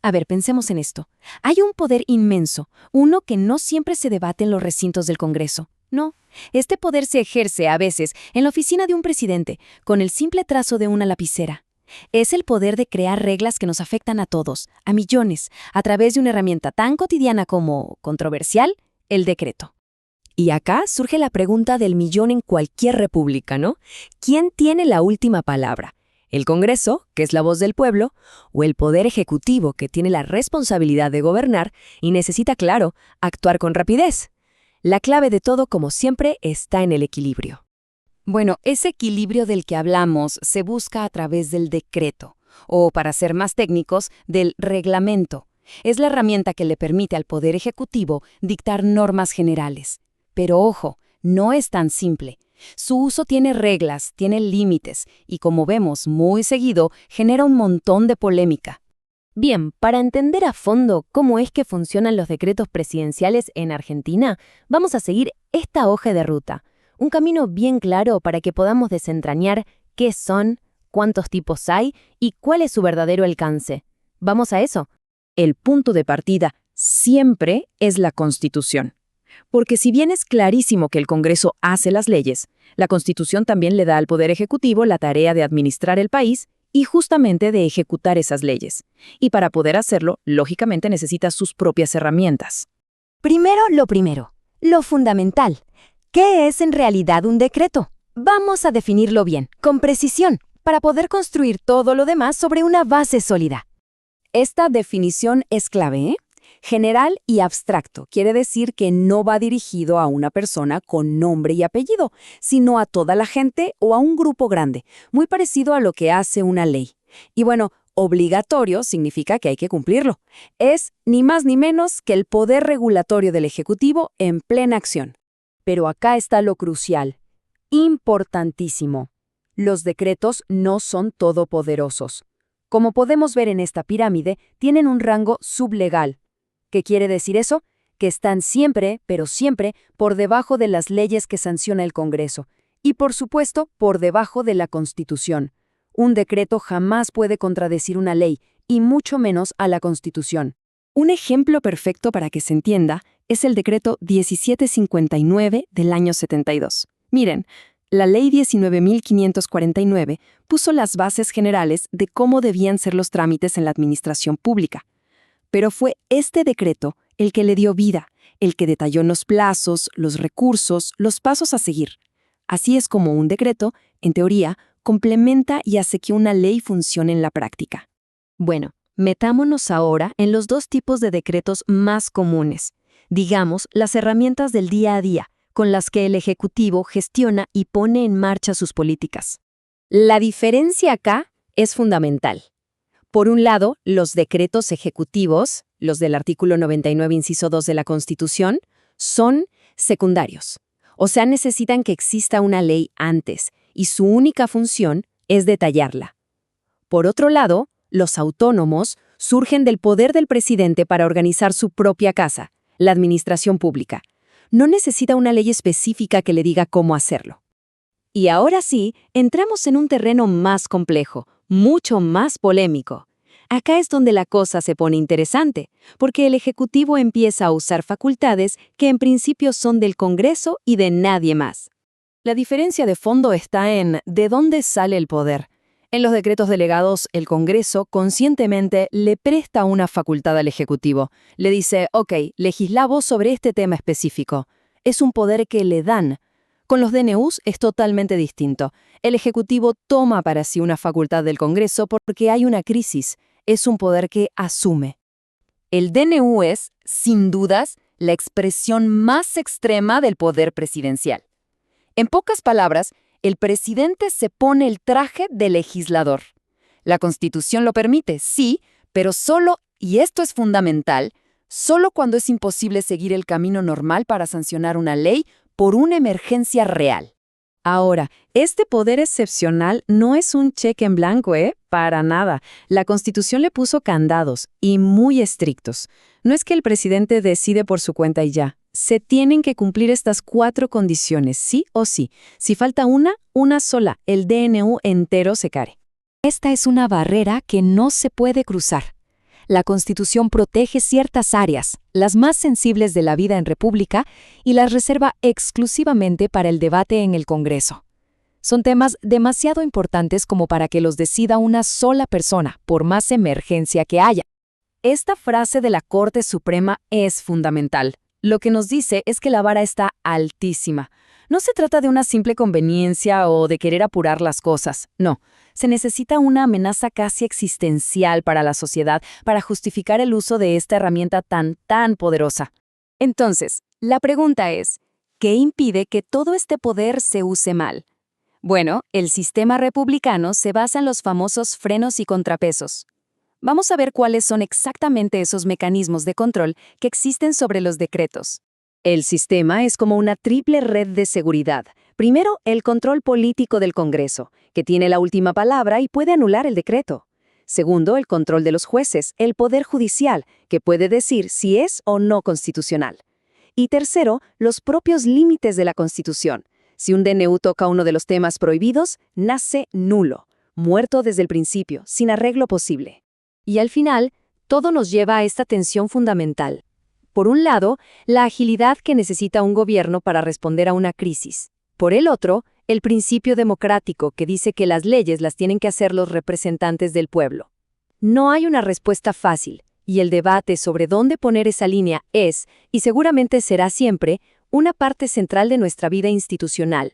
A ver, pensemos en esto. Hay un poder inmenso, uno que no siempre se debate en los recintos del Congreso. No, este poder se ejerce a veces en la oficina de un presidente, con el simple trazo de una lapicera. Es el poder de crear reglas que nos afectan a todos, a millones, a través de una herramienta tan cotidiana como controversial, el decreto. Y acá surge la pregunta del millón en cualquier república, ¿no? ¿Quién tiene la última palabra? ¿El Congreso, que es la voz del pueblo, o el Poder Ejecutivo, que tiene la responsabilidad de gobernar y necesita, claro, actuar con rapidez? La clave de todo, como siempre, está en el equilibrio. Bueno, ese equilibrio del que hablamos se busca a través del decreto, o para ser más técnicos, del reglamento. Es la herramienta que le permite al Poder Ejecutivo dictar normas generales. Pero ojo, no es tan simple. Su uso tiene reglas, tiene límites, y como vemos muy seguido, genera un montón de polémica. Bien, para entender a fondo cómo es que funcionan los decretos presidenciales en Argentina, vamos a seguir esta hoja de ruta. Un camino bien claro para que podamos desentrañar qué son, cuántos tipos hay y cuál es su verdadero alcance. ¿Vamos a eso? El punto de partida siempre es la Constitución. Porque si bien es clarísimo que el Congreso hace las leyes, la Constitución también le da al Poder Ejecutivo la tarea de administrar el país y justamente de ejecutar esas leyes. Y para poder hacerlo, lógicamente necesita sus propias herramientas. Primero, lo fundamental. ¿Qué es en realidad un decreto? Vamos a definirlo bien, con precisión, para poder construir todo lo demás sobre una base sólida. Esta definición es clave, ¿eh? General y abstracto quiere decir que no va dirigido a una persona con nombre y apellido, sino a toda la gente o a un grupo grande, muy parecido a lo que hace una ley. Y bueno, obligatorio significa que hay que cumplirlo. Es ni más ni menos que el poder regulatorio del Ejecutivo en plena acción. Pero acá está lo crucial, importantísimo. Los decretos no son todopoderosos. Como podemos ver en esta pirámide, tienen un rango sublegal. ¿Qué quiere decir eso? Que están siempre, pero siempre, por debajo de las leyes que sanciona el Congreso. Y, por supuesto, por debajo de la Constitución. Un decreto jamás puede contradecir una ley, y mucho menos a la Constitución. Un ejemplo perfecto para que se entienda es el decreto 1759 del año 72. Miren, la ley 19.549 puso las bases generales de cómo debían ser los trámites en la administración pública. Pero fue este decreto el que le dio vida, el que detalló los plazos, los recursos, los pasos a seguir. Así es como un decreto, en teoría, complementa y hace que una ley funcione en la práctica. Bueno, metámonos ahora en los dos tipos de decretos más comunes. Digamos, las herramientas del día a día, con las que el Ejecutivo gestiona y pone en marcha sus políticas. La diferencia acá es fundamental. Por un lado, los decretos ejecutivos, los del artículo 99, inciso 2 de la Constitución, son secundarios. O sea, necesitan que exista una ley antes, y su única función es detallarla. Por otro lado, los autónomos surgen del poder del presidente para organizar su propia casa, la administración pública. No necesita una ley específica que le diga cómo hacerlo. Y ahora sí, entramos en un terreno más complejo, mucho más polémico. Acá es donde la cosa se pone interesante, porque el Ejecutivo empieza a usar facultades que en principio son del Congreso y de nadie más. La diferencia de fondo está en ¿de dónde sale el poder? En los decretos delegados, el Congreso conscientemente le presta una facultad al Ejecutivo. Le dice, ok, legisla vos sobre este tema específico. Es un poder que le dan. Con los DNUs es totalmente distinto. El Ejecutivo toma para sí una facultad del Congreso porque hay una crisis. Es un poder que asume. El DNU es, sin dudas, la expresión más extrema del poder presidencial. En pocas palabras, el presidente se pone el traje de legislador. La Constitución lo permite, sí, pero solo, y esto es fundamental, solo cuando es imposible seguir el camino normal para sancionar una ley por una emergencia real. Ahora, este poder excepcional no es un cheque en blanco, Para nada. La Constitución le puso candados, y muy estrictos. No es que el presidente decide por su cuenta y ya. Se tienen que cumplir estas 4 condiciones, sí o sí. Si falta una sola, el DNU entero se cae. Esta es una barrera que no se puede cruzar. La Constitución protege ciertas áreas, las más sensibles de la vida en república, y las reserva exclusivamente para el debate en el Congreso. Son temas demasiado importantes como para que los decida una sola persona, por más emergencia que haya. Esta frase de la Corte Suprema es fundamental. Lo que nos dice es que la vara está altísima. No se trata de una simple conveniencia o de querer apurar las cosas. No, se necesita una amenaza casi existencial para la sociedad para justificar el uso de esta herramienta tan poderosa. Entonces, la pregunta es, ¿qué impide que todo este poder se use mal? Bueno, el sistema republicano se basa en los famosos frenos y contrapesos. Vamos a ver cuáles son exactamente esos mecanismos de control que existen sobre los decretos. El sistema es como una triple red de seguridad. Primero, el control político del Congreso, que tiene la última palabra y puede anular el decreto. Segundo, el control de los jueces, el poder judicial, que puede decir si es o no constitucional. Y tercero, los propios límites de la Constitución. Si un DNU toca uno de los temas prohibidos, nace nulo, muerto desde el principio, sin arreglo posible. Y al final, todo nos lleva a esta tensión fundamental. Por un lado, la agilidad que necesita un gobierno para responder a una crisis. Por el otro, el principio democrático que dice que las leyes las tienen que hacer los representantes del pueblo. No hay una respuesta fácil, y el debate sobre dónde poner esa línea es, y seguramente será siempre, una parte central de nuestra vida institucional.